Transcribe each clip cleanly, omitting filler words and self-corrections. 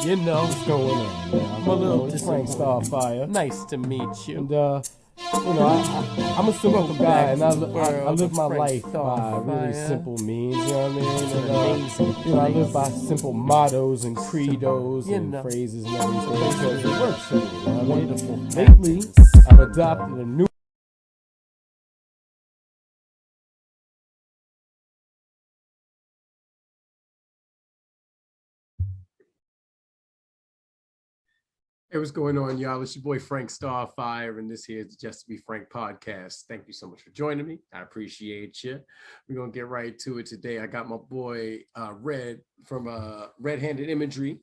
You know, What's going on, man? I'm a little Frank Starfire. nice to meet you. And, I'm a simple guy, and I live my life by really simple means, you know what I mean? And, I live by simple mottos and credos and phrases and everything, because it works for me, you know what I mean? Lately, I've adopted a new Hey, what's going on, y'all? It's your boy Frank Starfire, and this here is the Just to Be Frank podcast. Thank you so much for joining me. I appreciate you. We're gonna get right to it today. I got my boy Red from Red-Handed Imagery,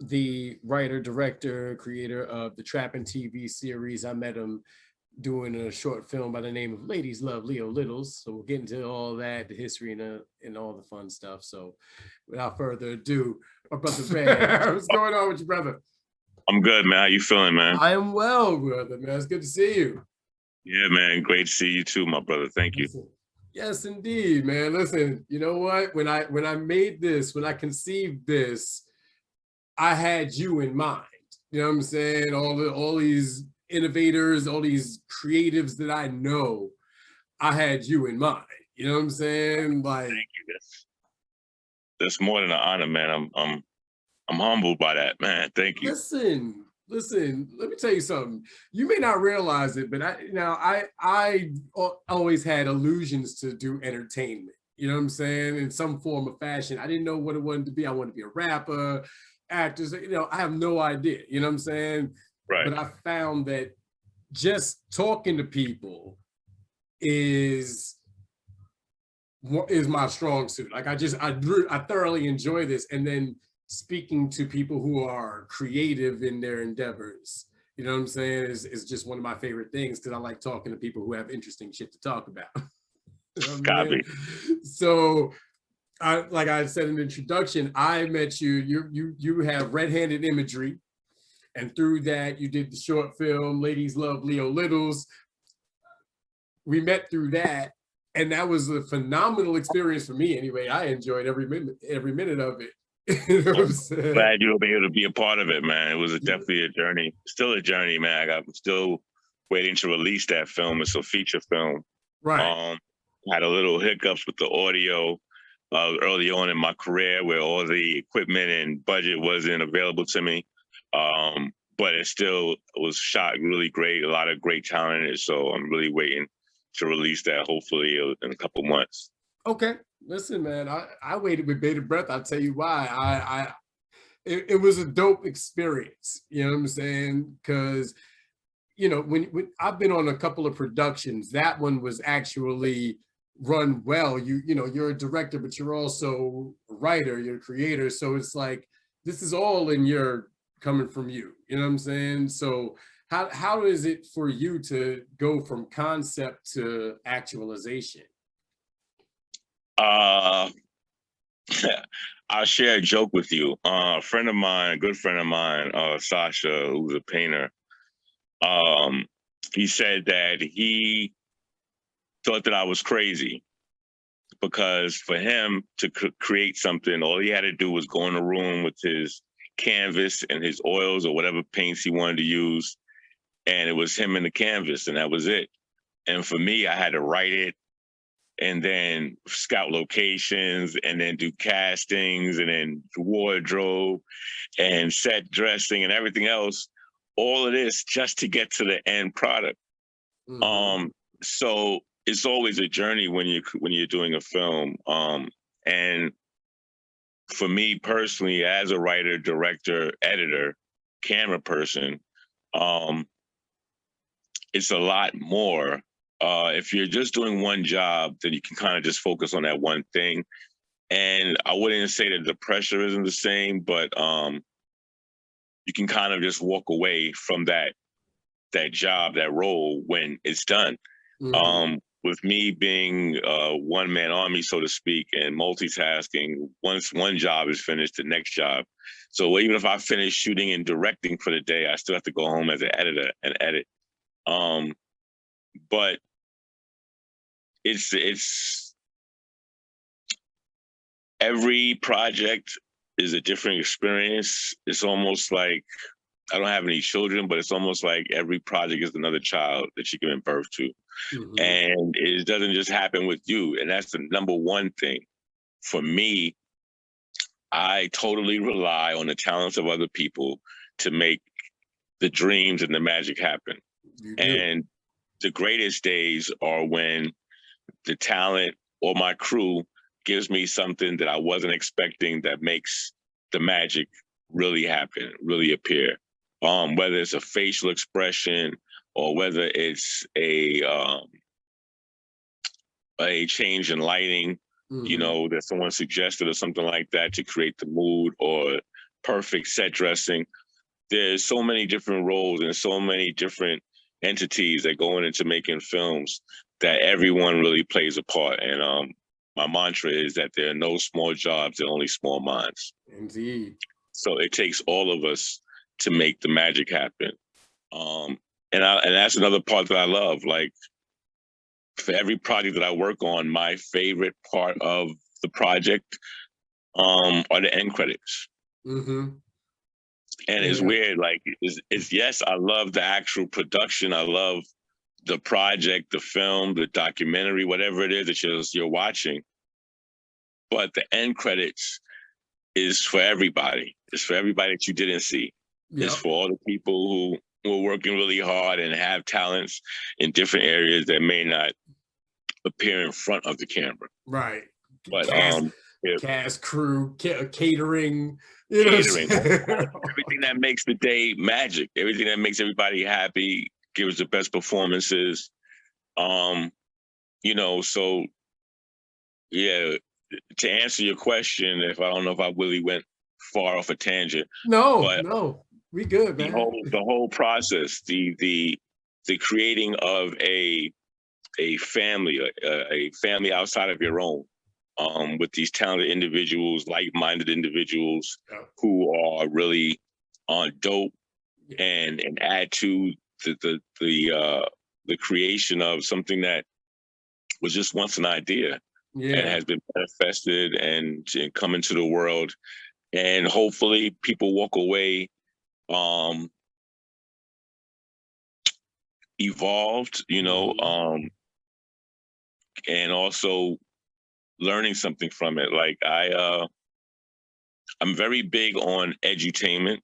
the writer, director, creator of the Trappin TV series. I met him doing a short film by the name of Ladies Love Leo Littles. So we'll get into all that, the history and all the fun stuff. So without further ado, my brother Red. What's going on with you, brother? I'm good, man. How you feeling, man? I am well, brother, man. It's good to see you. Yeah, man. Great to see you too, my brother. Thank you. Yes, indeed, man. Listen, you know what? When I made this, when I conceived this, I had you in mind. You know what I'm saying? All these innovators, all these creatives that I know, I had you in mind. You know what I'm saying? Like, thank you. That's more than an honor, man. I'm humbled by that, man. Thank you. Listen, let me tell you something. You may not realize it, but I always had illusions to do entertainment. You know what I'm saying? In some form or fashion. I didn't know what it wanted to be. I wanted to be a rapper, actor. You know, I have no idea. You know what I'm saying? Right. But I found that just talking to people is my strong suit. Like I thoroughly enjoy this. And then speaking to people who are creative in their endeavors, you know what I'm saying, is just one of my favorite things, because I like talking to people who have interesting shit to talk about. You know what I mean? So like I said in the introduction, I met you. You have Red-Handed Imagery, and through that you did the short film Ladies Love Leo Littles. We met through that, and that was a phenomenal experience for me anyway. I enjoyed every minute of it. You know what I'm saying? Glad you were able to be a part of it, man. It was definitely a journey. Still a journey, man. I'm still waiting to release that film. It's a feature film. Right. Had a little hiccups with the audio early on in my career, where all the equipment and budget wasn't available to me. But it still was shot really great. A lot of great talent in it. So I'm really waiting to release that, hopefully in a couple months. Okay. Listen, man, I waited with bated breath. I'll tell you why. It was a dope experience. You know what I'm saying? Because, you know, when I've been on a couple of productions, that one was actually run well. You know, you're a director, but you're also a writer, you're a creator. So it's like, this is all coming from you. You know what I'm saying? So how is it for you to go from concept to actualization? I'll share a joke with you. A friend of mine, a good friend of mine, Sasha, who's a painter, he said that he thought that I was crazy, because for him to create something, all he had to do was go in a room with his canvas and his oils or whatever paints he wanted to use, and it was him and the canvas, and that was it. And for me, I had to write it, and then scout locations, and then do castings, and then wardrobe and set dressing and everything else. All of this just to get to the end product. Mm-hmm. So it's always a journey when you're doing a film. And for me personally, as a writer, director, editor, camera person, it's a lot more. If you're just doing one job, then you can kind of just focus on that one thing. And I wouldn't say that the pressure isn't the same, but you can kind of just walk away from that job, that role, when it's done. Mm-hmm. With me being a one-man army, so to speak, and multitasking, once one job is finished, the next job. So even if I finish shooting and directing for the day, I still have to go home as an editor and edit. But it's every project is a different experience. It's almost like, I don't have any children, but it's almost like every project is another child that you're giving birth to. Mhm. And it doesn't just happen with you. And that's the number one thing. For me, I totally rely on the talents of other people to make the dreams and the magic happen. You do. And the greatest days are when the talent or my crew gives me something that I wasn't expecting that makes the magic really happen, really appear. Whether it's a facial expression or whether it's a change in lighting, you know, that someone suggested or something like that to create the mood, or perfect set dressing. There's so many different roles and so many different entities that go into making films that everyone really plays a part. And my mantra is that there are no small jobs, there are only small minds. Indeed. So it takes all of us to make the magic happen. And that's another part that I love. Like, for every project that I work on, my favorite part of the project are the end credits. And it's weird, like, it's yes, I love the actual production. I love the project, the film, the documentary, whatever it is that you're watching. But the end credits is for everybody. It's for everybody that you didn't see. Yep. It's for all the people who are working really hard and have talents in different areas that may not appear in front of the camera. Right. But cast, crew, catering, catering, everything that makes the day magic, everything that makes everybody happy, gives the best performances. You know, so yeah, to answer your question, I don't know if I really went far off a tangent. No, we good, man. The whole process, the creating of a family outside of your own, with these talented individuals, like-minded individuals who are really dope and add to the creation of something that was just once an idea and has been manifested and come into the world. And hopefully people walk away evolved, you know, and also learning something from it. Like I'm very big on edutainment.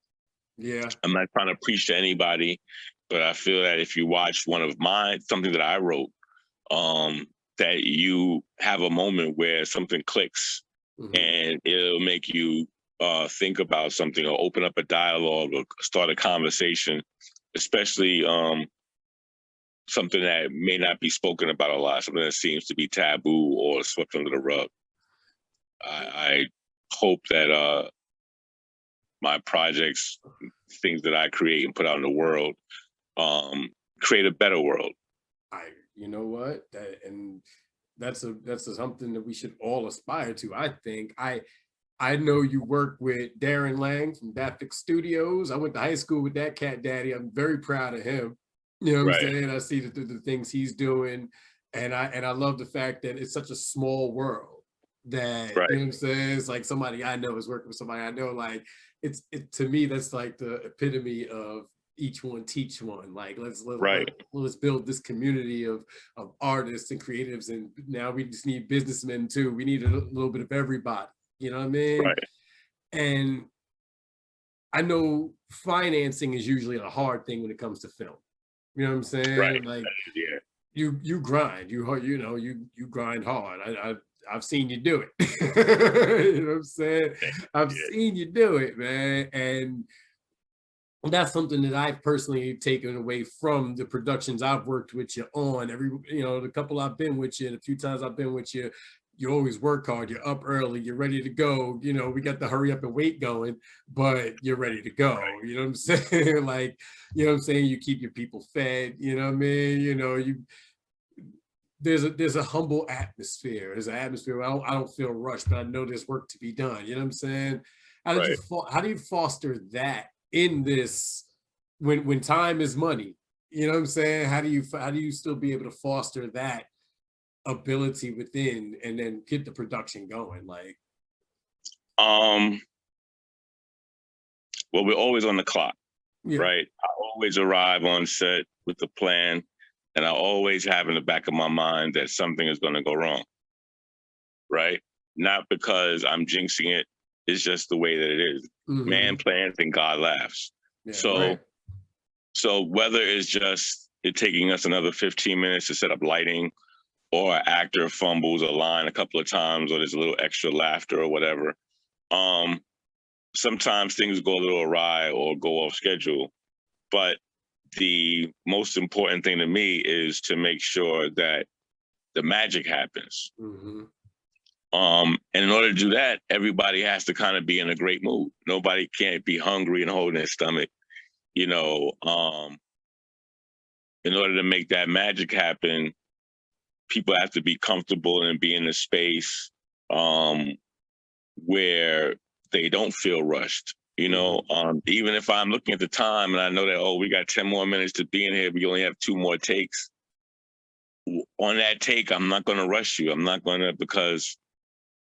Yeah. I'm not trying to preach to anybody, but I feel that if you watch one of mine, something that I wrote, that you have a moment where something clicks and it'll make you think about something or open up a dialogue or start a conversation, especially something that may not be spoken about a lot, something that seems to be taboo or swept under the rug. I hope that my projects, things that I create and put out in the world, create a better world. You know what? That's something that we should all aspire to. I think I know you work with Darren Lang from Daphic Studios. I went to high school with that cat daddy. I'm very proud of him. You know what I'm saying? I see the things he's doing, and I love the fact that it's such a small world that, you know what I'm saying? It's like somebody I know is working with somebody I know. Like to me, that's like the epitome of each one teach one. Like let's build this community of artists and creatives, and now we just need businessmen too. We need a little bit of everybody. You know what I mean? And I know financing is usually a hard thing when it comes to film. You know what I'm saying? Like you grind, you know, you grind hard. I've seen you do it. You know what I'm saying? I've seen you do it, man. And that's something that I've personally taken away from the productions I've worked with you on. The couple I've been with you, the few times I've been with you, you always work hard, you're up early, you're ready to go. You know, we got the hurry up and wait going, but you're ready to go. You know what I'm saying? Like, you know what I'm saying? You keep your people fed, you know what I mean? You know, there's a humble atmosphere. There's an atmosphere where I don't feel rushed, but I know there's work to be done. You know what I'm saying? How do you foster that in this when time is money? You know what I'm saying? How do you still be able to foster that ability within and then get the production going? Like well, we're always on the clock, Yeah. right? I always arrive on set with a plan, and I always have in the back of my mind that something is going to go wrong, right? Not because I'm jinxing it. It's just the way that it is. Man plans and God laughs. Yeah, So, right. so whether it's just it taking us another 15 minutes to set up lighting, or an actor fumbles a line a couple of times, or there's a little extra laughter or whatever, sometimes things go a little awry or go off schedule. But the most important thing to me is to make sure that the magic happens. And in order to do that, everybody has to kind of be in a great mood. Nobody can't be hungry and holding their stomach, you know. In order to make that magic happen, people have to be comfortable and be in a space where they don't feel rushed. You know, even if I'm looking at the time and I know that, oh, we got 10 more minutes to be in here, we only have 2 more takes. On that take, I'm not going to rush you. I'm not going to, because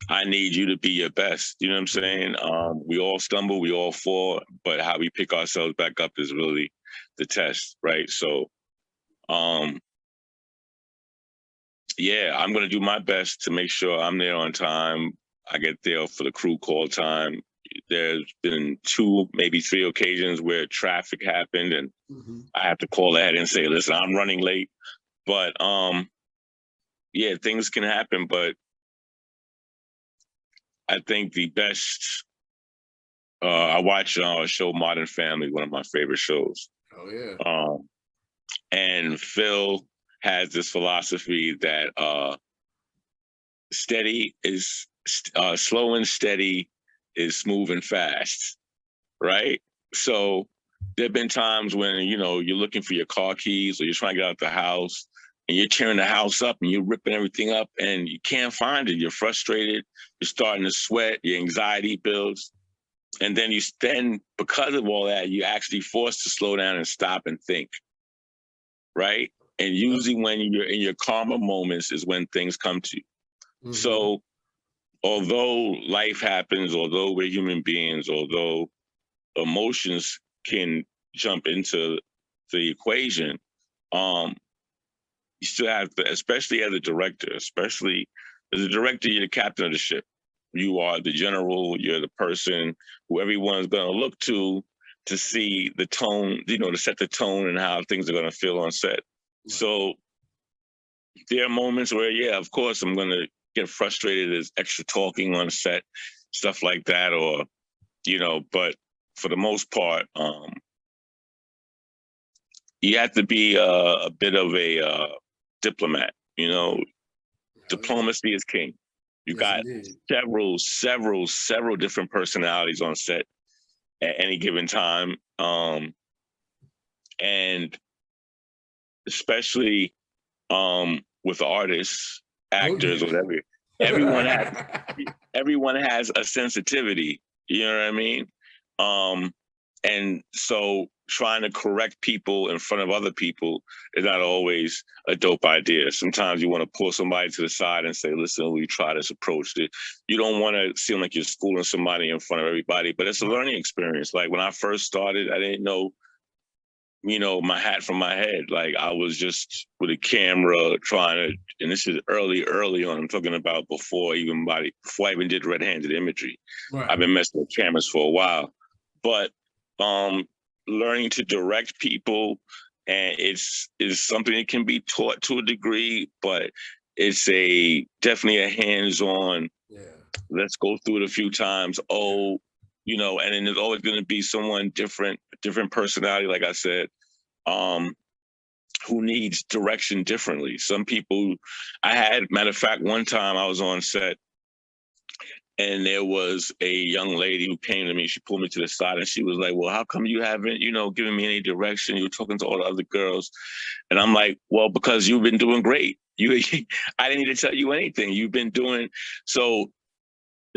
I need you to be your best. You know what I'm saying? We all stumble, we all fall, but how we pick ourselves back up is really the test, right? So, yeah, I'm going to do my best to make sure I'm there on time. I get there for the crew call time. There's been 2, maybe 3 occasions where traffic happened and I have to call ahead and say, listen, I'm running late. But yeah, things can happen, but I think the best, I watch a show, Modern Family, one of my favorite shows. Oh, yeah. And Phil has this philosophy that steady is, slow and steady is smooth and fast, right? So there've been times when, you know, you're looking for your car keys or you're trying to get out the house and you're tearing the house up and you're ripping everything up and you can't find it. You're frustrated. You're starting to sweat. Your anxiety builds. And then because of all that, you're actually forced to slow down and stop and think, right? And usually when you're in your calmer moments is when things come to you. So although life happens, although we're human beings, although emotions can jump into the equation, you still have to, especially as a director, you're the captain of the ship. You are the general, you're the person who everyone's going to look to see the tone, you know, to set the tone and how things are going to feel on set. Right. So there are moments where, yeah, of course, I'm going to get frustrated. There's extra talking on set, stuff like that, or, you know, but for the most part, you have to be a bit of a diplomat, you know. Diplomacy is king. You got several different personalities on set at any given time. And especially with artists, actors, whatever, everyone has a sensitivity, you know what I mean? And so trying to correct people in front of other people is not always a dope idea. Sometimes you want to pull somebody to the side and say, listen, we try this approach. You don't want to seem like you're schooling somebody in front of everybody, but it's a learning experience. Like when I first started, I didn't know, you know, my hat from my head. Like I was just with a camera trying to, and this is early on. I'm talking about before I even did red-handed imagery. Right. I've been messing with cameras for a while, but learning to direct people, and is something that can be taught to a degree, but it's definitely a hands-on. Yeah. Let's go through it a few times. Oh, you know, and then there's always going to be someone different personality, like I said, who needs direction differently. Some people, matter of fact, one time I was on set and there was a young lady who came to me. She pulled me to the side and she was like, well, how come you haven't, you know, given me any direction? You were talking to all the other girls. And I'm like, well, because you've been doing great. I didn't need to tell you anything. You've been doing so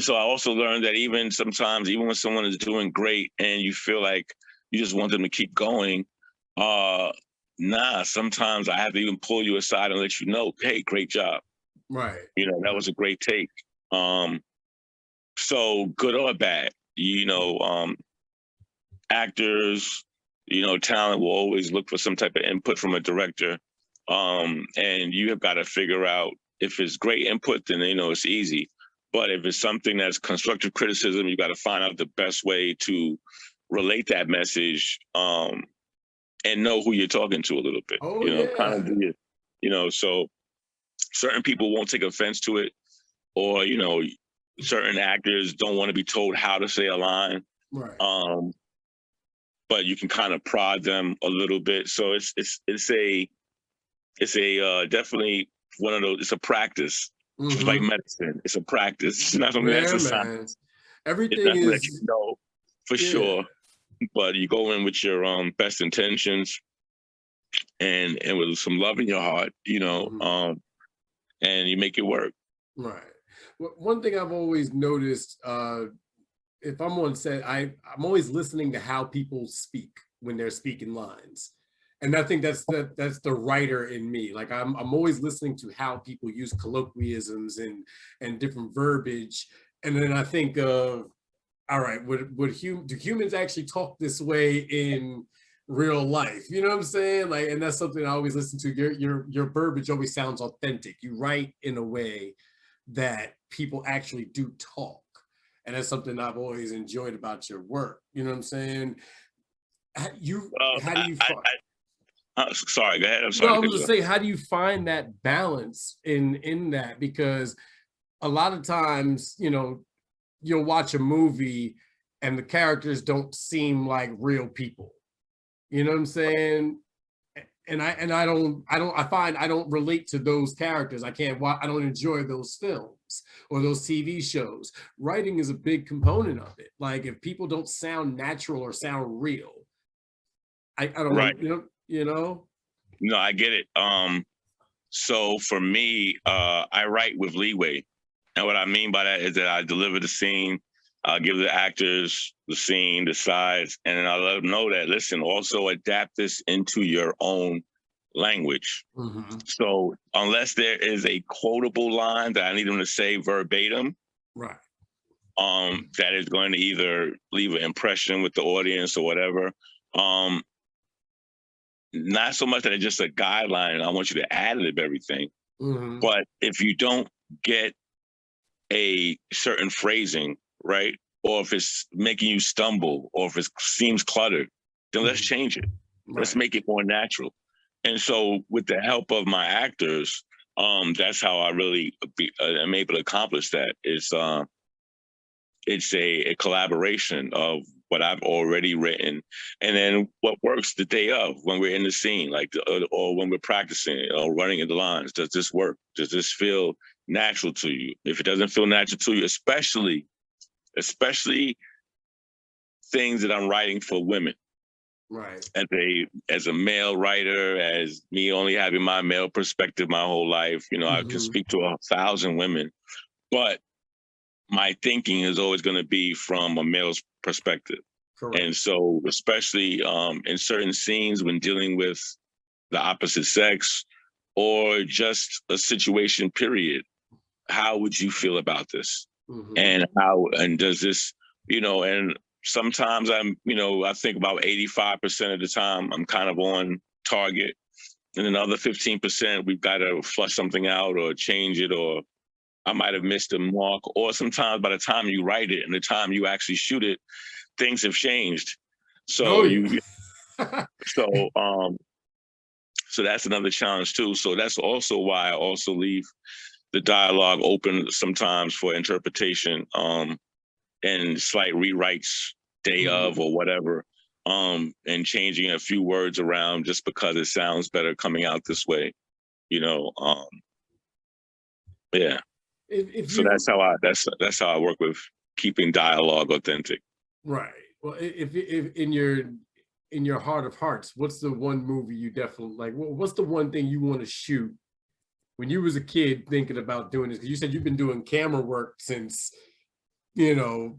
I also learned that even sometimes, even when someone is doing great and you feel like you just want them to keep going, sometimes I have to even pull you aside and let you know, hey, great job. Right. You know, that was a great take. So good or bad, you know, actors, talent will always look for some type of input from a director. And you have got to figure out if it's great input, then it's easy. But if it's something that's constructive criticism, you got to find out the best way to relate that message, and know who you're talking to a little bit. Oh, yeah. Kind of do it. So certain people won't take offense to it, or certain actors don't want to be told how to say a line. Right. But you can kind of prod them a little bit. So it's a definitely one of those. It's a practice. Mm-hmm. It's like medicine. It's a practice. It's not something that's a science. Everything it's is for sure. But you go in with your best intentions and with some love in your heart, mm-hmm. And you make it work. Right. Well, one thing I've always noticed, if I'm on set, I'm always listening to how people speak when they're speaking lines. And I think that's the writer in me. Like I'm always listening to how people use colloquialisms and different verbiage. And then I think of, all right, do humans actually talk this way in real life? You know what I'm saying? Like, and that's something I always listen to. Your verbiage always sounds authentic. You write in a way that people actually do talk. And that's something I've always enjoyed about your work. You know what I'm saying? How do you find... sorry, go ahead. I'm sorry. No, I was just saying, how do you find that balance in that? Because a lot of times, you'll watch a movie and the characters don't seem like real people. You know what I'm saying? And I find I don't relate to those characters. I don't enjoy those films or those TV shows. Writing is a big component of it. Like if people don't sound natural or sound real, I don't, right. No, I get it. So for me, I write with leeway. And what I mean by that is that I deliver the scene, I'll give the actors the scene, the sides, and then I let them know that, listen, also adapt this into your own language. Mm-hmm. So unless there is a quotable line that I need them to say verbatim, right, that is going to either leave an impression with the audience or whatever, not so much that it's just a guideline and I want you to ad-lib everything, mm-hmm. but if you don't get a certain phrasing, right? Or if it's making you stumble, or if it seems cluttered, then let's change it. Right. Let's make it more natural. And so with the help of my actors, that's how I really am able to accomplish that. It's a collaboration of what I've already written, and then what works the day of when we're in the scene, like or when we're practicing or running in the lines. Does this work? Does this feel natural to you? If it doesn't feel natural to you, especially things that I'm writing for women, right? As a male writer, as me only having my male perspective my whole life, mm-hmm. I can speak to 1,000 women, but my thinking is always going to be from a male's perspective. Correct. And so, especially in certain scenes when dealing with the opposite sex or just a situation, period, how would you feel about this? Mm-hmm. And does this, and sometimes I think about 85% of the time I'm kind of on target. And another 15%, we've got to flush something out or change it, or I might have missed a mark, or sometimes by the time you write it and the time you actually shoot it, things have changed. So so that's another challenge too. So that's also why I also leave the dialogue open sometimes for interpretation, and slight rewrites day mm-hmm. of or whatever, and changing a few words around just because it sounds better coming out this way, yeah. So that's how I work with keeping dialogue authentic. Right. Well, if in your heart of hearts, what's the one movie you definitely like? What's the one thing you want to shoot when you was a kid thinking about doing this? Because you said you've been doing camera work since you was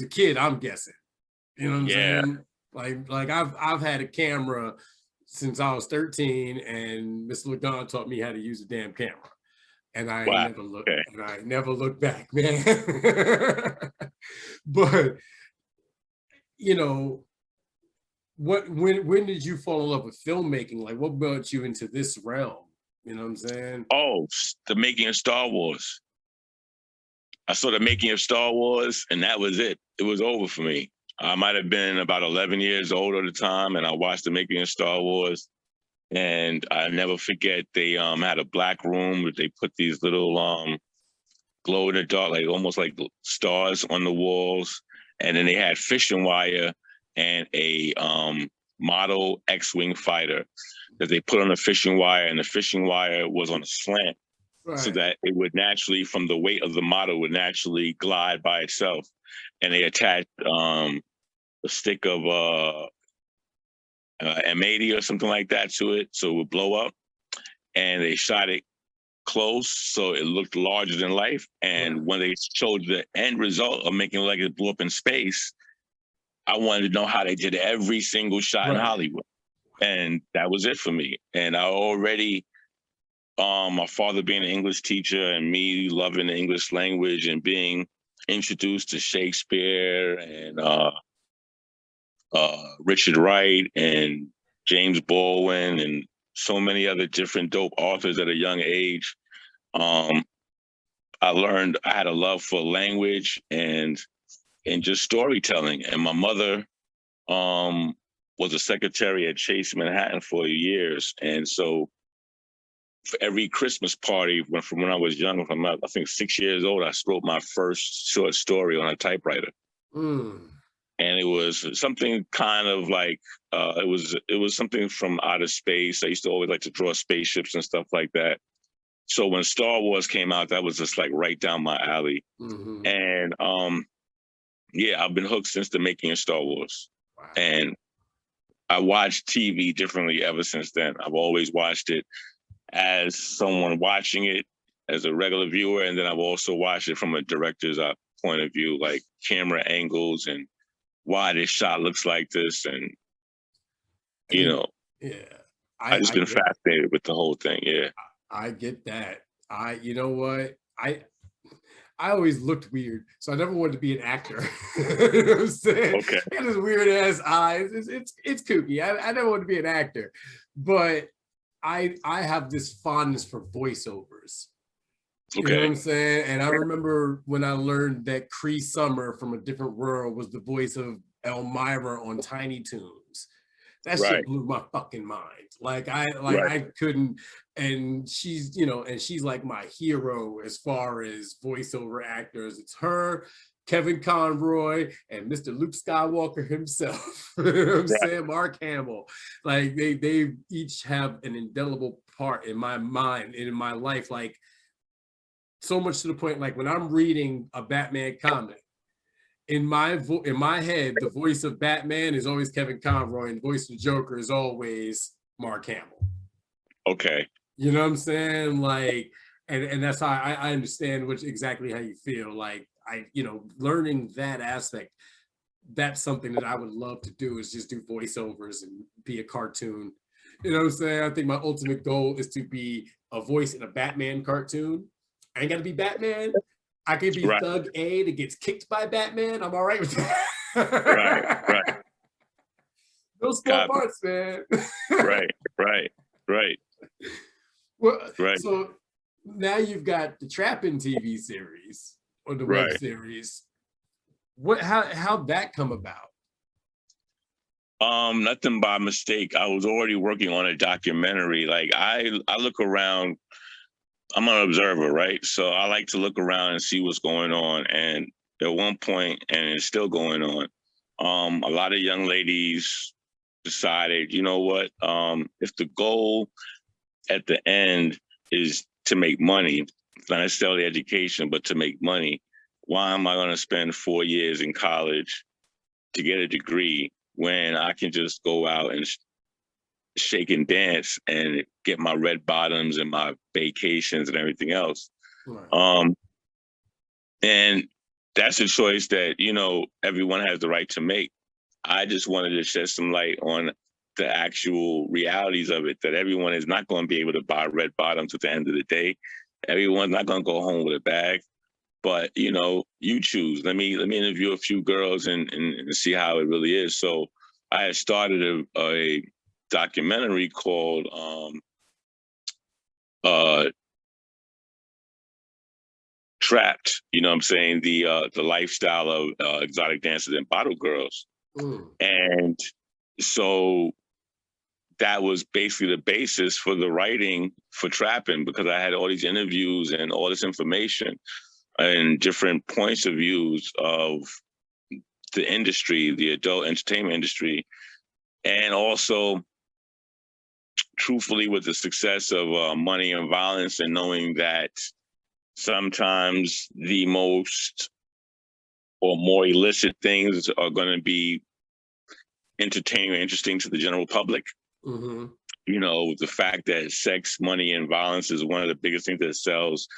a kid. I'm guessing. You know what I'm saying? Like I've had a camera since I was 13, and Mr. Lagon taught me how to use a damn camera. And I never looked back, man. But you know, when did you fall in love with filmmaking? Like, what brought you into this realm? You know what I'm saying? Oh, the making of Star Wars. I saw the making of Star Wars, and that was it. It was over for me. I might have been about 11 years old at the time, and I watched the making of Star Wars. And I never forget, they had a black room where they put these little glow in the dark, like almost like stars on the walls. And then they had fishing wire and a model X-Wing fighter that they put on the fishing wire, and the fishing wire was on a slant. Right. So that it would naturally, from the weight of the model, would naturally glide by itself. And they attached a stick of M80 or something like that to it, so it would blow up. And they shot it close, so it looked larger than life. And when they showed the end result of making it like it blew up in space, I wanted to know how they did every single shot in Hollywood. And that was it for me. And I already, my father being an English teacher and me loving the English language and being introduced to Shakespeare and Richard Wright and James Baldwin and so many other different dope authors at a young age. I learned I had a love for language and just storytelling. And my mother was a secretary at Chase Manhattan for years. And so for every Christmas party from when I was young, from I think 6 years old, I wrote my first short story on a typewriter. And it was something kind of like, it was something from outer space. I used to always like to draw spaceships and stuff like that. So when Star Wars came out, that was just like right down my alley. And yeah, I've been hooked since the making of Star Wars. And I watched TV differently ever since then. I've always watched it as someone watching it as a regular viewer. And then I've also watched it from a director's point of view, like camera angles and why this shot looks like this. And, you know, I just been fascinated with the whole thing. Yeah. I get that. You know what? I always looked weird, so I never wanted to be an actor. You know what I'm saying? Okay. I had this weird ass eyes. It's kooky. I never wanted to be an actor, but I have this fondness for voiceovers. You know what I'm saying? And I remember when I learned that Cree Summer from A Different World was the voice of Elmira on Tiny Toons. That shit blew my fucking mind. Like I couldn't, and she's, you know, and she's like my hero as far as voiceover actors. It's her, Kevin Conroy, and Mr. Luke Skywalker himself. You know what I'm saying? Mark Hamill. Like they each have an indelible part in my mind and in my life. Like so much to the point, like when I'm reading a Batman comic, in my head, the voice of Batman is always Kevin Conroy, and the voice of the Joker is always Mark Hamill. Okay. You know what I'm saying? Like, and that's how I understand exactly how you feel. Like you know, learning that aspect, that's something that I would love to do, is just do voiceovers and be a cartoon. You know what I'm saying? I think my ultimate goal is to be a voice in a Batman cartoon. I ain't gotta be Batman. I could be Thug A that gets kicked by Batman. I'm all right with that. Right. Those small parts, man. Right. Well, so now you've got the Trappin TV series or the web series. How'd that come about? Nothing by mistake. I was already working on a documentary. Like I look around. I'm an observer, right? So I like to look around and see what's going on. And at one point, and it's still going on, a lot of young ladies decided, you know what, if the goal at the end is to make money, not necessarily education, but to make money, why am I going to spend 4 years in college to get a degree when I can just go out and shake and dance and get my red bottoms and my vacations and everything else? And that's a choice that, you know, everyone has the right to make. I just wanted to shed some light on the actual realities of it, that everyone is not going to be able to buy red bottoms at the end of the day. Everyone's not going to go home with a bag, But you know, you choose. Let me interview a few girls and see how it really is. So I had started a documentary called Trapped. You know what I'm saying? The lifestyle of exotic dancers and bottle girls. And so that was basically the basis for the writing for Trappin, because I had all these interviews and all this information and different points of views of the industry, the adult entertainment industry, and also truthfully with the success of money and violence, and knowing that sometimes the most or more illicit things are going to be entertaining or interesting to the general public. You know, the fact that sex, money, and violence is one of the biggest things that sells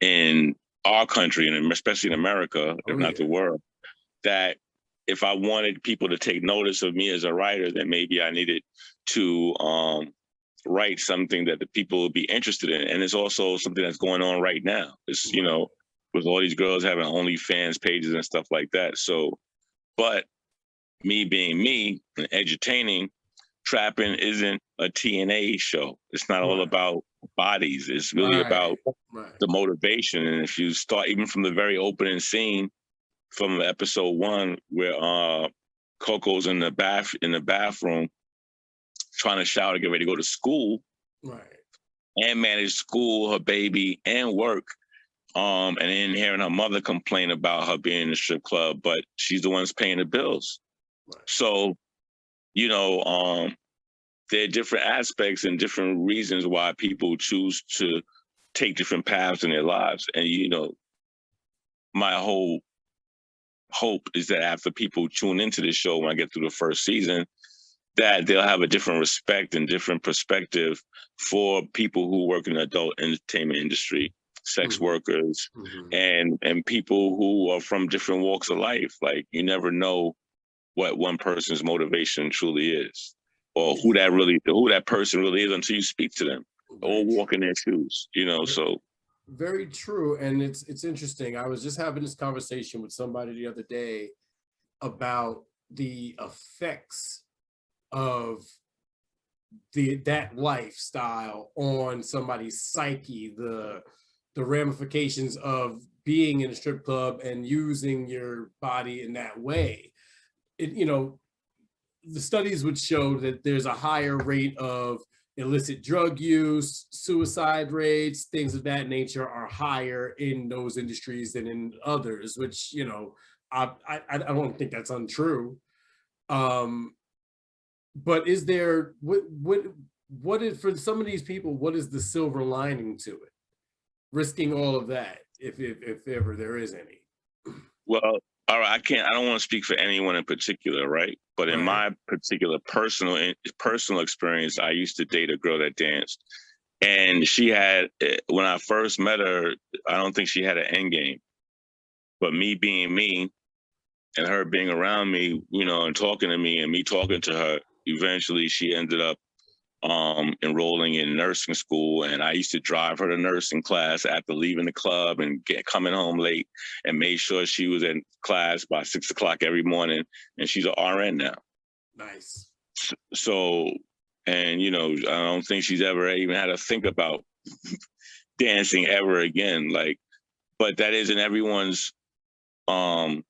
in our country, and especially in America, if not the world, that if I wanted people to take notice of me as a writer, then maybe I needed to write something that the people would be interested in. And it's also something that's going on right now. It's, you know, with all these girls having OnlyFans pages and stuff like that. So, but me being me and edutaining, Trappin isn't a TNA show. It's not all about bodies. It's really about the motivation. And if you start even from the very opening scene from episode 1, where Coco's in the bathroom trying to shower to get ready to go to school, and manage school, her baby, and work, and then hearing her mother complain about her being in the strip club, but she's the one that's paying the bills. So, you know, there are different aspects and different reasons why people choose to take different paths in their lives. And, you know, my whole hope is that after people tune into this show, when I get through the first season, that they'll have a different respect and different perspective for people who work in the adult entertainment industry, sex workers, and people who are from different walks of life. Like, you never know what one person's motivation truly is, or who that person really is until you speak to them or walk in their shoes, you know. So very true. And it's interesting. I was just having this conversation with somebody the other day about the effects of that lifestyle on somebody's psyche, the ramifications of being in a strip club and using your body in that way. You know, the studies would show that there's a higher rate of illicit drug use, suicide rates, things of that nature are higher in those industries than in others, which, you know, I don't think that's untrue. But is there, what is, for some of these people, what is the silver lining to it? Risking all of that, if ever there is any. Well, all right, I don't want to speak for anyone in particular, right? But in my particular personal experience, I used to date a girl that danced, and she had, when I first met her, I don't think she had an end game. But me being me and her being around me, you know, and talking to me and me talking to her, eventually she ended up enrolling in nursing school, and I used to drive her to nursing class after leaving the club and coming home late, and made sure she was in class by 6 o'clock every morning, and she's an RN now. Nice. So, and you know, I don't think she's ever even had to think about dancing ever again. Like, but that isn't everyone's end.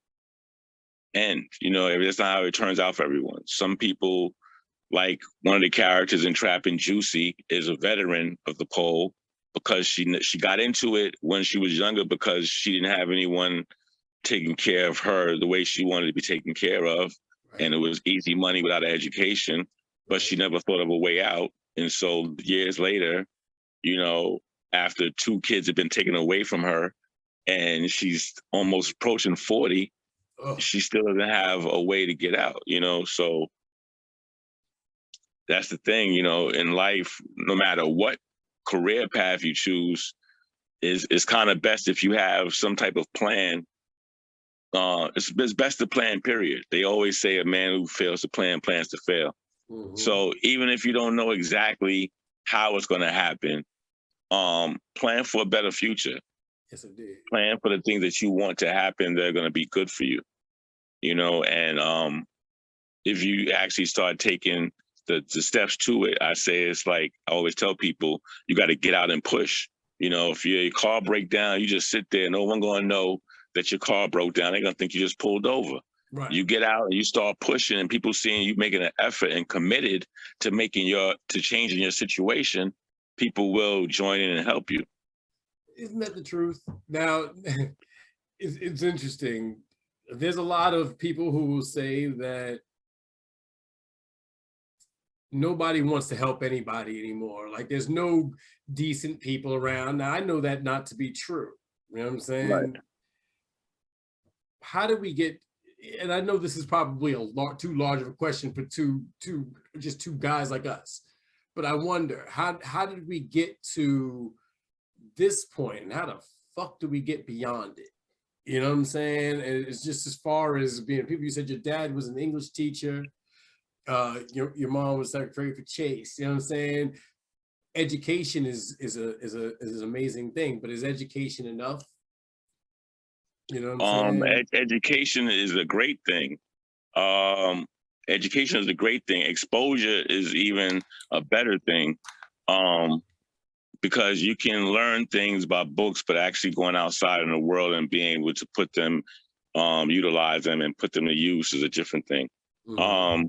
You know, that's not how it turns out for everyone. Some people, like one of the characters in Trappin, Juicy, is a veteran of the pole because she got into it when she was younger because she didn't have anyone taking care of her the way she wanted to be taken care of. And it was easy money without an education, but she never thought of a way out. And so years later, you know, after 2 kids have been taken away from her and she's almost approaching 40, she still doesn't have a way to get out, you know? So that's the thing, you know, in life, no matter what career path you choose, is kind of best if you have some type of plan. It's best to plan, period. They always say a man who fails to plan plans to fail. So even if you don't know exactly how it's going to happen, plan for a better future. Yes, indeed. Plan for the things that you want to happen. They're going to be good for you, you know, and if you actually start taking the steps to it, I say it's like, I always tell people, you got to get out and push. You know, if your car break down, you just sit there. No one going to know that your car broke down. They're going to think you just pulled over. Right. You get out and you start pushing, and people seeing you making an effort and committed to changing your situation, people will join in and help you. Isn't that the truth? Now, it's interesting. There's a lot of people who will say that nobody wants to help anybody anymore. Like, there's no decent people around. Now, I know that not to be true. You know what I'm saying? Right. How did we get, and I know this is probably too large of a question for just two guys like us, but I wonder, how did we get to this point, and how the fuck do we get beyond it? You know what I'm saying? And it's just as far as being people. You said your dad was an English teacher. Your mom was secretary for Chase. You know what I'm saying? Education is an amazing thing, but is education enough? You know what I'm saying? Education is a great thing. Education is a great thing. Exposure is even a better thing, because you can learn things by books, but actually going outside in the world and being able to put them, utilize them and put them to use is a different thing. Mm-hmm.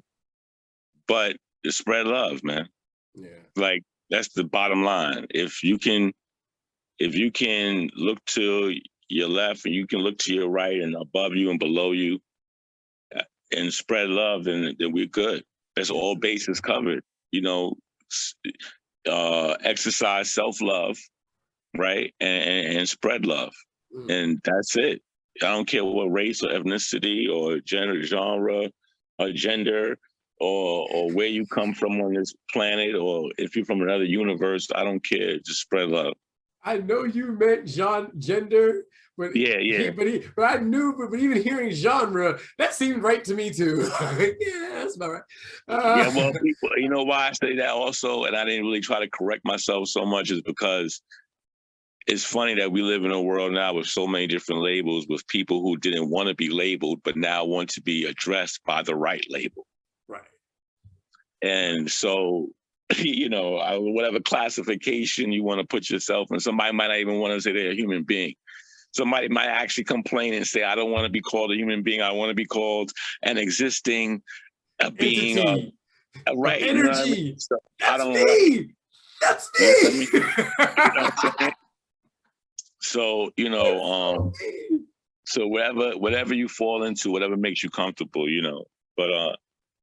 But spread love, man. Yeah. Like, that's the bottom line. If you can look to your left and you can look to your right and above you and below you and spread love, then we're good. That's all bases covered. You know, exercise self-love, right? And spread love. And that's it. I don't care what race or ethnicity or genre or gender or where you come from on this planet, or if you're from another universe, I don't care. Just spread love. I know you meant gender, but yeah. But I knew, but even hearing genre, that seemed right to me too. Yeah, that's about right. Yeah, well, people, you know why I say that also, and I didn't really try to correct myself so much, is because it's funny that we live in a world now with so many different labels, with people who didn't want to be labeled, but now want to be addressed by the right label. Right. And so, you know, whatever classification you want to put yourself in, somebody might not even want to say they're a human being. Somebody might actually complain and say, I don't want to be called a human being. I want to be called an existing being. Right. Energy. You know what I mean? So That's me. That's me. You know, so, you know, so whatever you fall into, whatever makes you comfortable, you know, but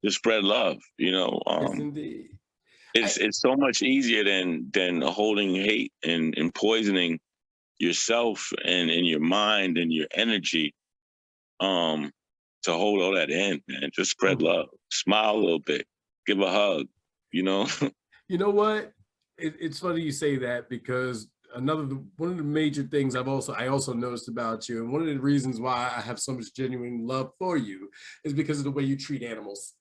just spread love, you know. Yes, indeed. It's so much easier than holding hate and poisoning yourself and your mind and your energy, to hold all that in, man. Just spread love, smile a little bit, give a hug, you know. You know what? It's funny you say that, because one of the major things I also noticed about you, and one of the reasons why I have so much genuine love for you, is because of the way you treat animals.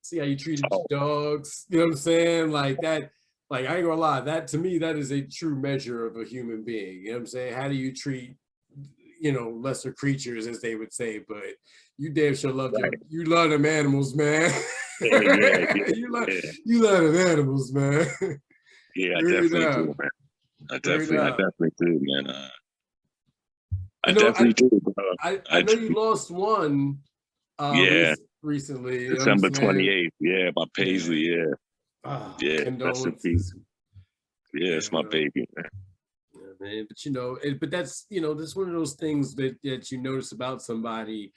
See how you treated your dogs, you know what I'm saying? Like that, like, I ain't gonna lie, that to me, that is a true measure of a human being. You know what I'm saying? How do you treat, you know, lesser creatures, as they would say, but you damn sure love you love them animals, man. You love them animals, man. Yeah, I definitely do, man. I definitely do, man. I definitely do, bro. I know you lost one recently. December 28th, yeah, my Paisley, yeah. Condolences. Yeah, it's my baby, man. Yeah, man. But you know, but that's, you know, that's one of those things that you notice about somebody,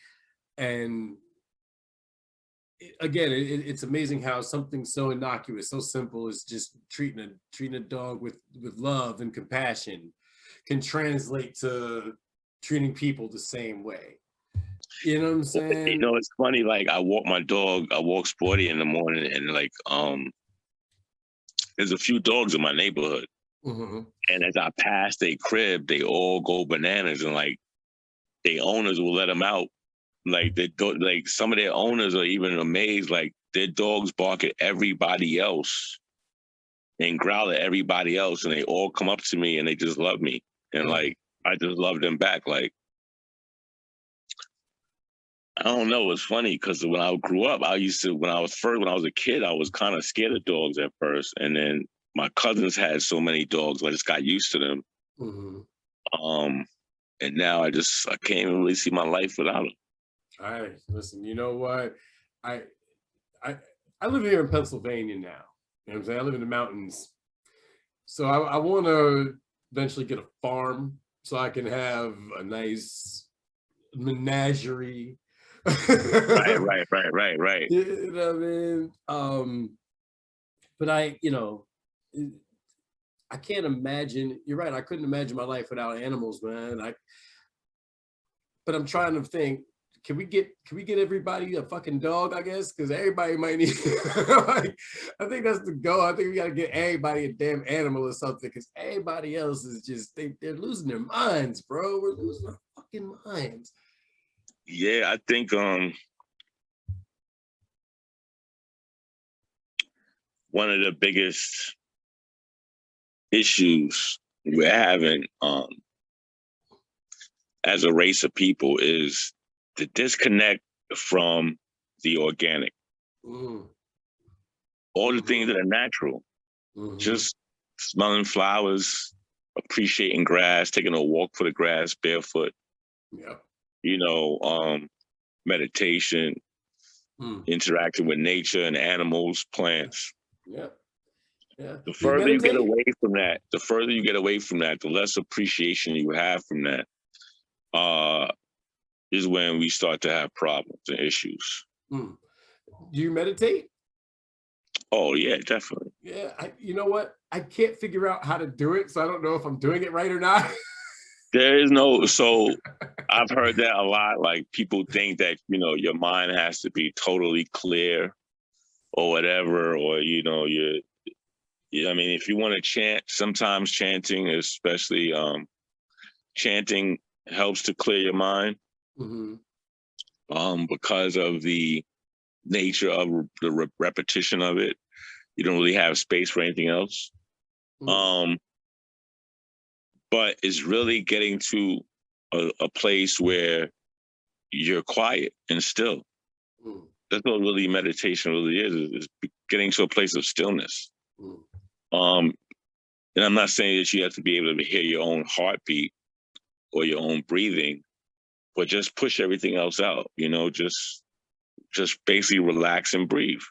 and again, it's amazing how something so innocuous, so simple as just treating a dog with love and compassion can translate to treating people the same way. You know what I'm saying? You know, it's funny, like, I walk Sporty in the morning, and like, there's a few dogs in my neighborhood. Mm-hmm. And as I pass their crib, they all go bananas, and like, their owners will let them out. Like, like some of their owners are even amazed, like, their dogs bark at everybody else and growl at everybody else, and they all come up to me and they just love me. And like, I just love them back. Like, I don't know. It's funny because when I grew up, when I was a kid, I was kind of scared of dogs at first. And then my cousins had so many dogs, I just got used to them. And now I can't even really see my life without them. All right, listen, you know what? I live here in Pennsylvania now. You know what I'm saying? I live in the mountains. So I want to eventually get a farm so I can have a nice menagerie. Right. You know what I mean? But I can't imagine, you're right, I couldn't imagine my life without animals, man. But I'm trying to think, can we get everybody a fucking dog, I guess? Because everybody might need, like, I think that's the goal. I think we got to get everybody a damn animal or something, because everybody else is just, they're losing their minds, bro. We're losing our fucking minds. Yeah, I think one of the biggest issues we're having as a race of people is the disconnect from the organic. All the things that are natural. Just smelling flowers, appreciating grass, taking a walk for the grass barefoot. Yep. You know, meditation, interacting with nature and animals, plants. Yeah. The further you get away from that, the less appreciation you have from that, is when we start to have problems and issues. Do you meditate? Oh yeah, definitely. Yeah, you know what? I can't figure out how to do it, so I don't know if I'm doing it right or not. There is so I've heard that a lot. Like, people think that, your mind has to be totally clear or whatever, or, I mean, if you want to chant, sometimes chanting, especially chanting, helps to clear your mind. Because of the nature of the repetition of it. You don't really have space for anything else. But it's really getting to a place where you're quiet and still. That's what really meditation really is getting to a place of stillness. And I'm not saying that you have to be able to hear your own heartbeat or your own breathing, but just push everything else out, just basically relax and breathe.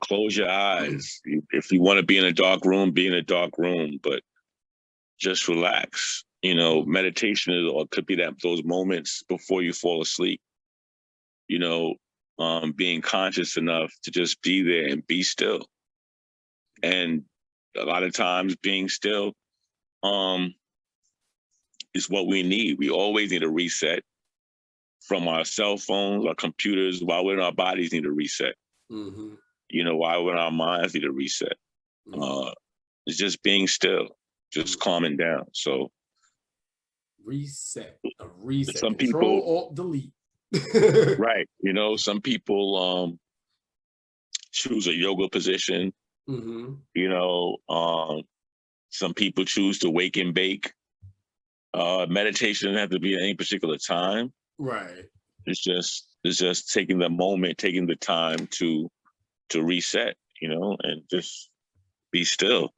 Close your eyes. If you want to be in a dark room, be in a dark room, but just relax. Meditation could be those moments before you fall asleep. Being conscious enough to just be there and be still. And a lot of times being still is what we need. We always need a reset. From our cell phones, our computers, while we're in our bodies need a reset. While we're in our minds need a reset. It's just being still, just calming down. So reset. Some Control, people, Alt, Delete. Right. Some people choose a yoga position. Some people choose to wake and bake. Meditation doesn't have to be at any particular time. Right. It's just taking the moment, taking the time to reset, and just be still.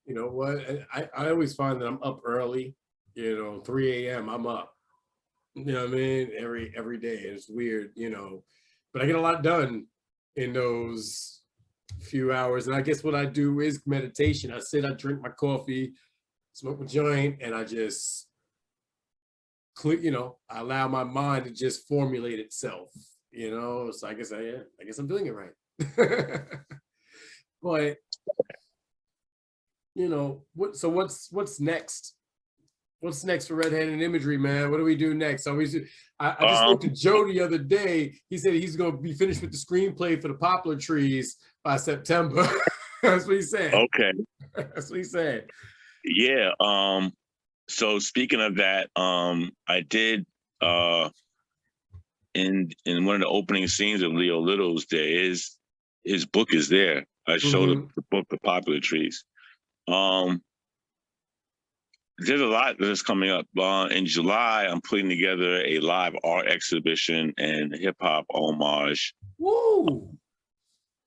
You know what? I always find that I'm up early. 3 a.m. I'm up. You know what I mean? Every day. It's weird, but I get a lot done in those few hours. And I guess what I do is meditation. I sit, I drink my coffee, smoke my joint, and I just I allow my mind to just formulate itself, so I guess I'm doing it right. But what's next? What's next for Redhead and Imagery, man? What do we do next? I just spoke to Joe the other day. He said he's going to be finished with the screenplay for the Poplar Trees by September. That's what he said. Okay. That's what he said. Yeah. So speaking of that, I did in one of the opening scenes of Leo Little's, his book is there. I showed the book, The Poplar Trees. There's a lot that's coming up. In July, I'm putting together a live art exhibition and hip hop homage. Woo!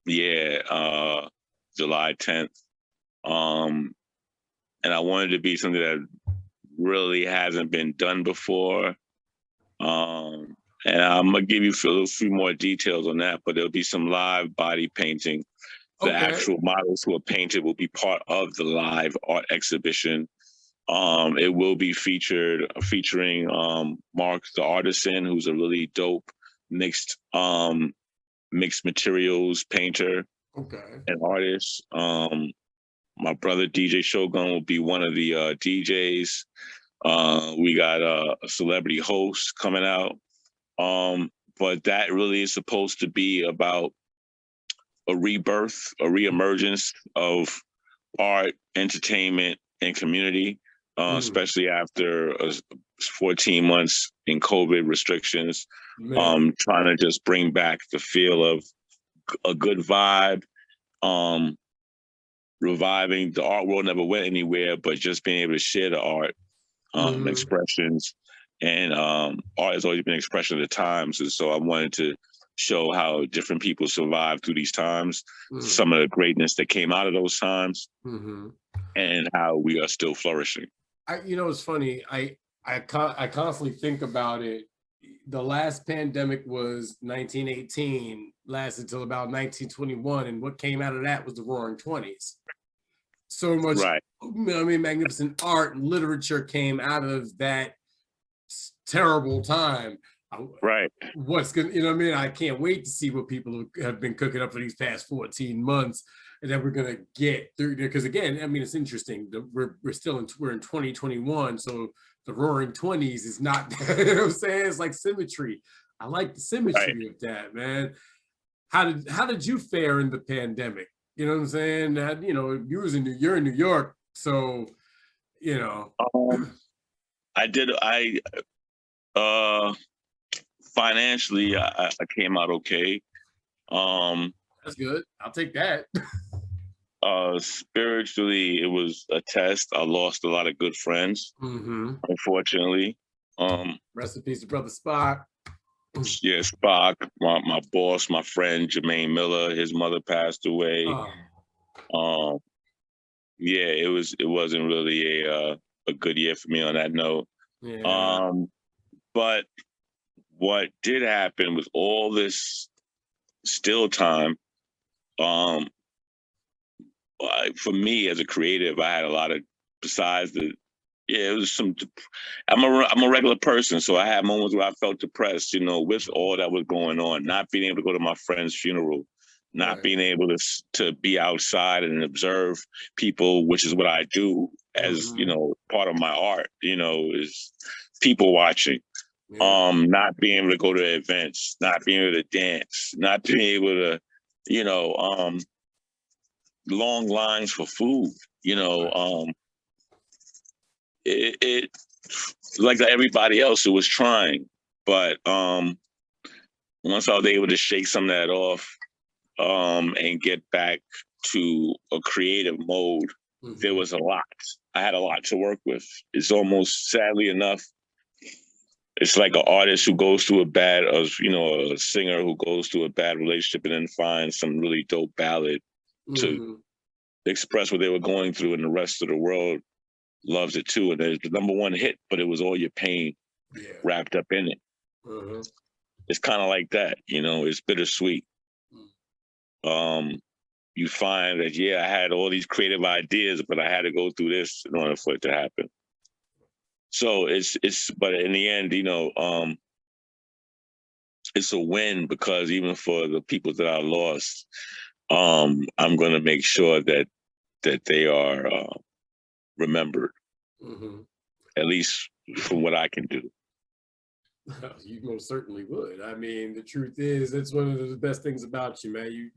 Yeah, July 10th. And I wanted to be something that really hasn't been done before. And I'm gonna give you a few more details on that, but there'll be some live body painting. The actual models who are painted will be part of the live art exhibition. It will be featuring Mark the Artisan, who's a really dope mixed materials painter and artist. My brother DJ Shogun will be one of the DJs. We got a celebrity host coming out. But that really is supposed to be about a rebirth, a reemergence of art, entertainment, and community, especially after 14 months in COVID restrictions. Trying to just bring back the feel of a good vibe, reviving the art world never went anywhere, but just being able to share the art, expressions. And art has always been an expression of the times. And so I wanted to show how different people survived through these times, some of the greatness that came out of those times, and how we are still flourishing. You know, it's funny. I constantly think about it. The last pandemic was 1918, lasted till about 1921. And what came out of that was the Roaring 20s. So much, I mean, magnificent art and literature came out of that terrible time. What's gonna, you know what I mean? I can't wait to see what people have been cooking up for these past 14 months, and then we're gonna get through there. Because again, I mean, it's interesting. We're in 2021, so the Roaring 20s is not. You know what I'm saying? It's like symmetry. I like the symmetry of that, man. How did you fare in the pandemic? You know what I'm saying? That, you know, you're in New York, so you know. Financially, I came out okay. That's good. I'll take that. Spiritually, it was a test. I lost a lot of good friends, unfortunately. Rest in peace to Brother Spock. Yeah, Spock, my boss, my friend Jermaine Miller, his mother passed away. Yeah, it wasn't really a good year for me on that note. But what did happen with all this still time, for me as a creative, I had a lot of, besides the, it was some, I'm a regular person, so I had moments where I felt depressed, you know, with all that was going on, not being able to go to my friend's funeral, not being able to be outside and observe people, which is what I do as, you know, part of my art, you know, is people watching. Not being able to go to events, not being able to dance, not being able to, you know, long lines for food, you know, it like everybody else, it was trying, but once I was able to shake some of that off and get back to a creative mode, there was a lot. I had a lot to work with. It's almost, sadly enough, it's like an artist who goes through you know, a singer who goes through a bad relationship and then finds some really dope ballad to express what they were going through, and the rest of the world loves it too. And there's the #1 hit, but it was all your pain wrapped up in it. It's kind of like that, you know, it's bittersweet. You find that, I had all these creative ideas, but I had to go through this in order for it to happen. So but in the end, you know, it's a win, because even for the people that I lost, I'm going to make sure that they are remembered, at least from what I can do. You most certainly would. I mean, the truth is, that's one of the best things about you, man.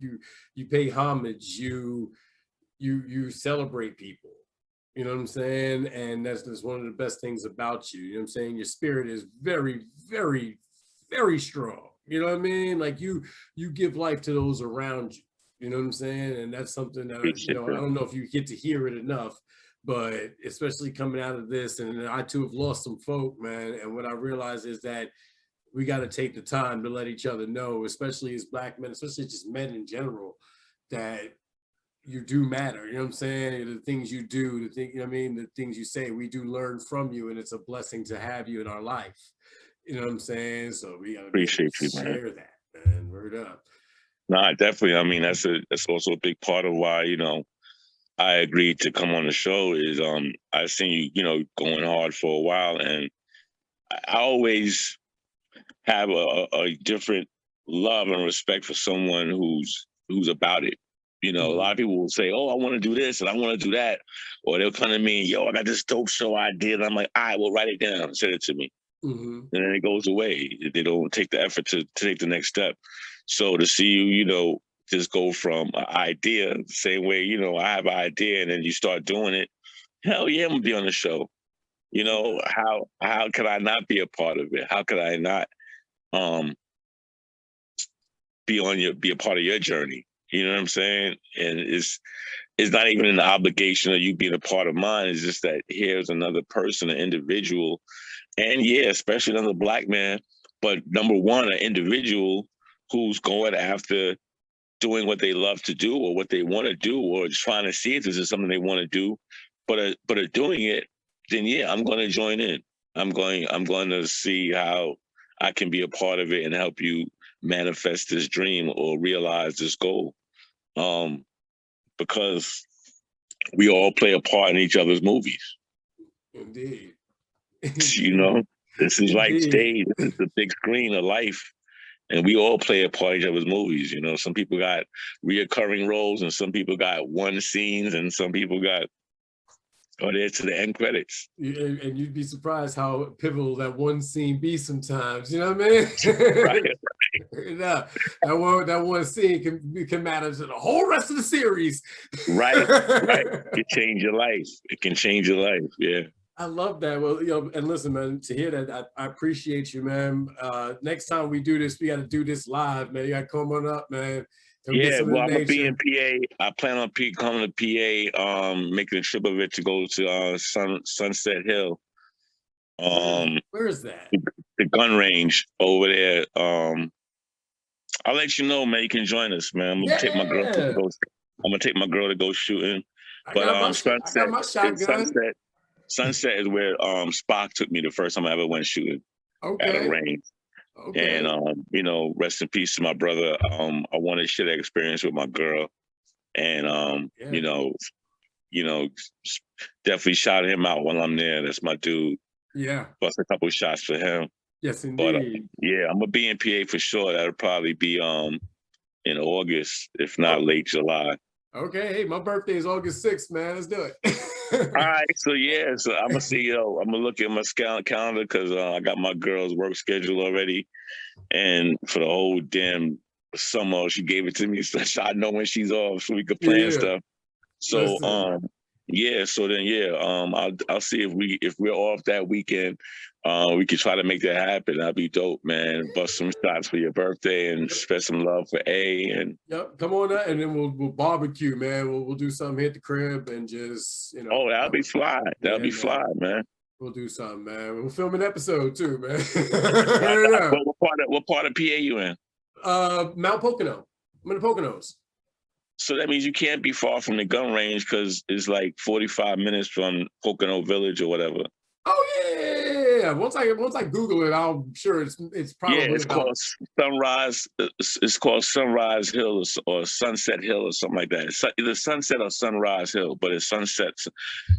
You pay homage. You celebrate people. You know what I'm saying? And that's one of the best things about you. You know what I'm saying? Your spirit is very, very, very strong. You know what I mean? Like you give life to those around you. You know what I'm saying? And that's something that, you know, I don't know if you get to hear it enough, but especially coming out of this, and I too have lost some folk, man. And what I realize is that we got to take the time to let each other know, especially as Black men, especially just men in general, that you do matter. You know what I'm saying? The things you do, the thing, you know what I mean, the things you say, we do learn from you, and it's a blessing to have you in our life. You know what I'm saying? So we gotta Appreciate you, man. share that, man. Word up. No, definitely. I mean, that's also a big part of why, you know, I agreed to come on the show is I seen you, you know, going hard for a while, and I always have a different love and respect for someone who's about it. You know, a lot of people will say, "Oh, I want to do this and I want to do that," or they'll come to me, "Yo, I got this dope show idea," and I'm like, "All right, well, write it down and send it to me." And then it goes away. They don't take the effort to take the next step. So to see you, you know, just go from an idea, the same way, you know, I have an idea, and then you start doing it. Hell yeah, I'm gonna be on the show. You know, how could I not be a part of it? How could I not be a part of your journey? You know what I'm saying? And it's not even an obligation of you being a part of mine. It's just that here's another person, an individual, and yeah, especially another Black man. But number one, an individual who's going after doing what they love to do or what they want to do, or trying to see if this is something they want to do, but are doing it. Then yeah, I'm going to join in. I'm going to see how I can be a part of it and help you manifest this dream or realize this goal. Because we all play a part in each other's movies. Indeed. You know, this is like stage. This is the big screen of life. And we all play a part in each other's movies. You know, some people got reoccurring roles, and some people got one scenes, and some people got there to the end credits. And you'd be surprised how pivotal that one scene be sometimes. You know what I mean? Right. Yeah, that one scene can matter to the whole rest of the series. Right. It can change your life. It can change your life. Yeah. I love that. Well, you know, and listen, man, to hear that, I appreciate you, man. Next time we do this, we got to do this live, man. You got to come on up, man. Yeah, well, I'm gonna be in PA. I plan on coming to PA, making a trip of it to go to Sunset Hill. Where is that? The gun range over there. I'll let you know, man. You can join us, man. I'm gonna take my girl to go. I'm gonna take my girl to go shooting. But I got my shotgun. Sunset is where Spock took me the first time I ever went shooting at a range. Okay. And you know, rest in peace to my brother. I wanted to share that experience with my girl, and you know, definitely shout him out while I'm there. That's my dude. Yeah. Bust a couple shots for him. Yes, indeed. But yeah, I'm gonna be in PA for sure. That'll probably be in August, if not late July. Okay, hey, my birthday is August 6th, man. Let's do it. All right, so yeah, so I'm gonna see, I'm gonna look at my calendar because I got my girl's work schedule already, and for the whole damn summer, she gave it to me so I know when she's off so we could plan stuff. So yeah, so then I'll see if we're off that weekend. We could try to make that happen. That'd be dope, man. Bust some shots for your birthday and spread some love for A. And yep, come on up, and then we'll barbecue, man. We'll do something here at the crib and just, you know. Oh, that'll be fly. That'll be fly, man. We'll do something, man. We'll film an episode too, man. What part of PA you in? Mount Pocono. I'm in the Poconos. So that means you can't be far from the gun range because it's like 45 minutes from Pocono Village or whatever. Oh yeah. Once I Google it, I'm sure it's probably it's called Sunrise. It's called Sunrise Hill or Sunset Hill or something like that. It's either Sunset or Sunrise Hill, but it's Sunsets.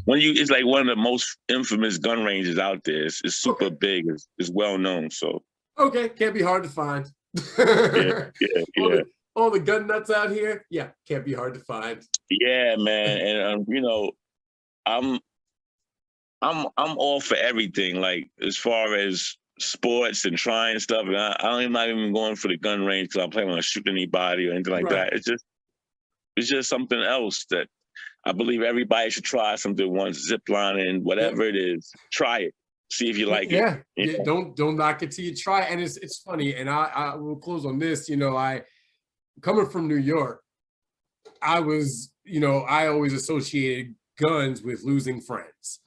It's like one of the most infamous gun ranges out there. It's super big. It's well known. So okay, can't be hard to find. Yeah. All the gun nuts out here, can't be hard to find. Yeah, man, and you know, I'm all for everything. Like as far as sports and trying stuff, and I'm not even going for the gun range because I'm planning on shooting anybody or anything like that. It's just something else that I believe everybody should try something once. Zip lining, whatever it is, try it. See if you like it. Yeah. Don't knock it till you try. And it's funny. And I will close on this. You know, coming from New York, I always associated guns with losing friends.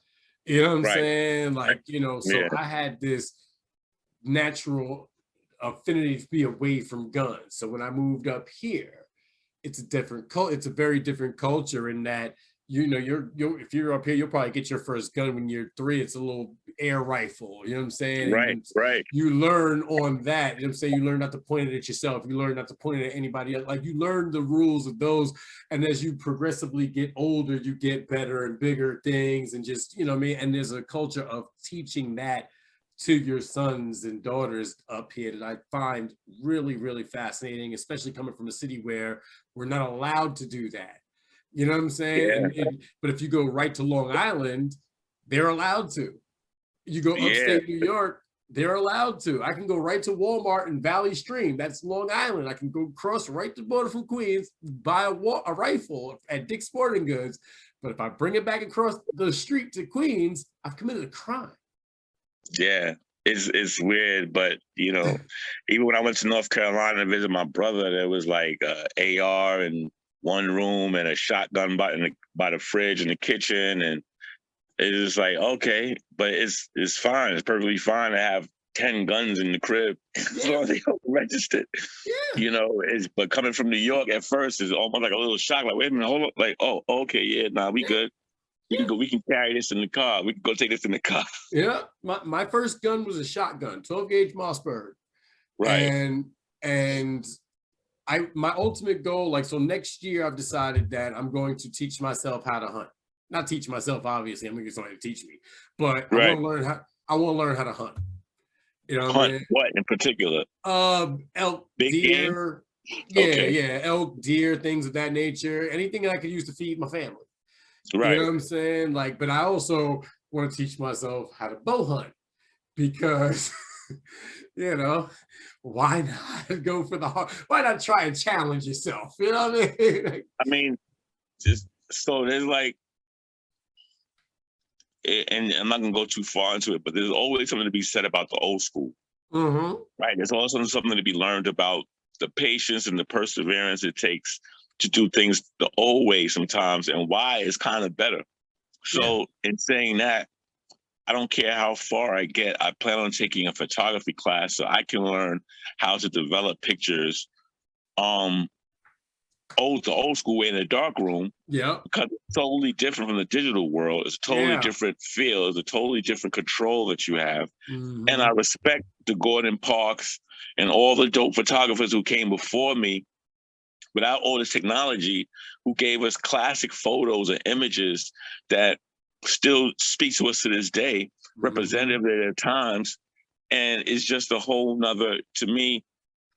You know what I'm Right. saying? Like, you know, so Yeah. I had this natural affinity to be away from guns. So when I moved up here, it's a different culture. It's a very different culture in that, you know, if you're up here, you'll probably get your first gun when you're 3. It's a little air rifle, you know what I'm saying? Right, And right. you learn on that. You know what I'm saying? You learn not to point it at yourself. You learn not to point it at anybody else. Like, you learn the rules of those. And as you progressively get older, you get better and bigger things, and just, you know what I mean? And there's a culture of teaching that to your sons and daughters up here that I find really, really fascinating, especially coming from a city where we're not allowed to do that. You know what I'm saying? Yeah. But if you go right to Long Island, they're allowed to. You go upstate New York, they're allowed to. I can go right to Walmart in Valley Stream. That's Long Island. I can go cross right to the border from Queens, buy a rifle at Dick's Sporting Goods. But if I bring it back across the street to Queens, I've committed a crime. Yeah, it's weird, but you know, even when I went to North Carolina to visit my brother, there was like AR in one room and a shotgun by the fridge in the kitchen, and it's just like, okay, but it's fine. It's perfectly fine to have 10 guns in the crib as long as they don't register. Yeah. You know, but coming from New York at first is almost like a little shock. Like, wait a minute, hold on. Like, oh, okay, yeah, nah, we good. We can go. We can carry this in the car. We can go take this in the car. Yeah, my first gun was a shotgun, 12 gauge Mossberg. Right. And my ultimate goal, like, so next year I've decided that I'm going to teach myself how to hunt. Not teach myself, obviously. I'm gonna get somebody to teach me, but I want to learn how to hunt. You know what Hunt I mean? what in particular? Elk, Big deer. game? Yeah, Okay. yeah, elk, deer, things of that nature. Anything that I could use to feed my family. Right. You know what I'm saying? Like, but I also want to teach myself how to bow hunt, because you know, why not go for the hard? Why not try and challenge yourself? You know what I mean? I mean, just so there's like, and I'm not gonna go too far into it, but there's always something to be said about the old school. Mm-hmm. Right. There's also something to be learned about the patience and the perseverance it takes to do things the old way sometimes, and why it's kind of better. So in saying that, I don't care how far I get, I plan on taking a photography class so I can learn how to develop pictures the old school way in a dark room. Yeah. Because it's totally different from the digital world. It's a totally different feel. It's a totally different control that you have. Mm-hmm. And I respect the Gordon Parks and all the dope photographers who came before me without all this technology, who gave us classic photos and images that still speak to us to this day, representative of their times. And it's just a whole nother, to me,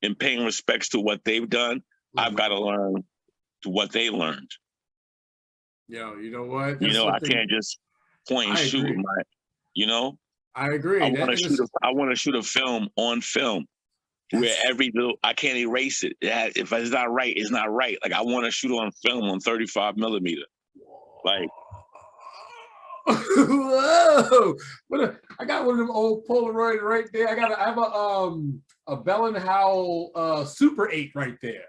in paying respects to what they've done, I've got to learn to what they learned. Yo, you know what? That's I can't just point and shoot with my, I agree. I want to shoot a film on film. Where every little, I can't erase it. If it's not right, it's not right. Like, I want to shoot on film on 35 millimeter. Like, whoa! I got one of them old Polaroid right there. I have a Bell and Howell Super 8 right there.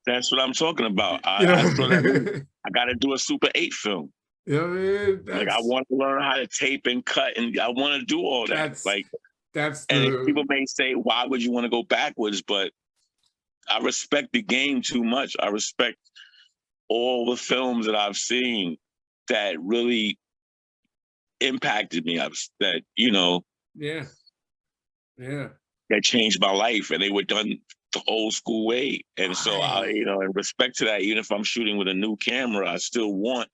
That's what I'm talking about. I got to do a Super 8 film. You know what I mean? Like, I want to learn how to tape and cut, and I want to do all that. And people may say, why would you want to go backwards? But I respect the game too much. I respect all the films that I've seen that really impacted me. That changed my life, and they were done the old school way. And so in respect to that, even if I'm shooting with a new camera, I still want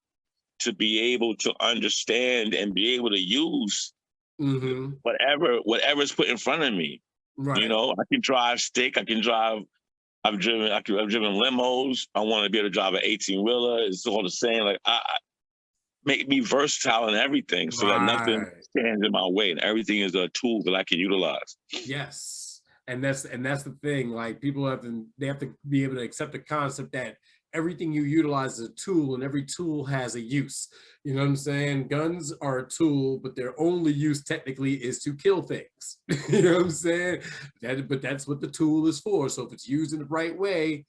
to be able to understand and be able to use whatever's put in front of me. Right. I can drive stick. I've driven limos. I want to be able to drive an 18-wheeler. It's all the same. Like, I make me versatile in everything, so that nothing stands in my way, and everything is a tool that I can utilize. Yes, and that's the thing. Like, people have to be able to accept the concept that everything you utilize is a tool, and every tool has a use. You know what I'm saying? Guns are a tool, but their only use technically is to kill things. You know what I'm saying? But that's what the tool is for. So if it's used in the right way,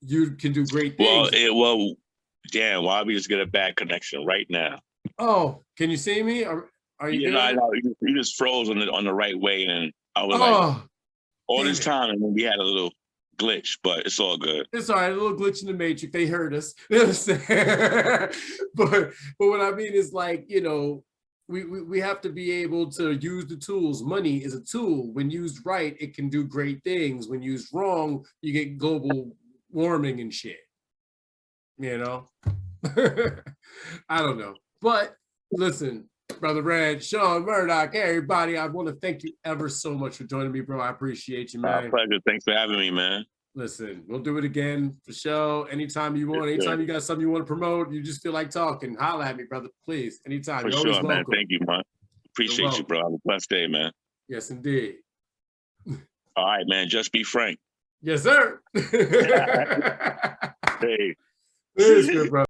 you can do great things. Damn, why we just get a bad connection right now? Oh, can you see me? Are you good? No, you just froze on the right way, and I was like, all this time, and then we had a little glitch, but it's all good. It's all right, a little glitch in the matrix. They heard us. You know what I'm saying? but what I mean is, like, you know, we have to be able to use the tools. Money is a tool. When used right, it can do great things. When used wrong, you get global warming and shit. You know? I don't know. But listen, Brother Red, Sean, Murdock, everybody, I want to thank you ever so much for joining me, bro. I appreciate you, man. My pleasure. Thanks for having me, man. Listen, we'll do it again for sure. Anytime you want, anytime you got something you want to promote, you just feel like talking, holla at me, brother. Please, anytime. For You're sure, always welcome. man. Thank you, man. Appreciate you, bro. Have a blessed day, man. Yes, indeed. All right, man. Just be frank. Yes, sir. Hey. It's good, bro.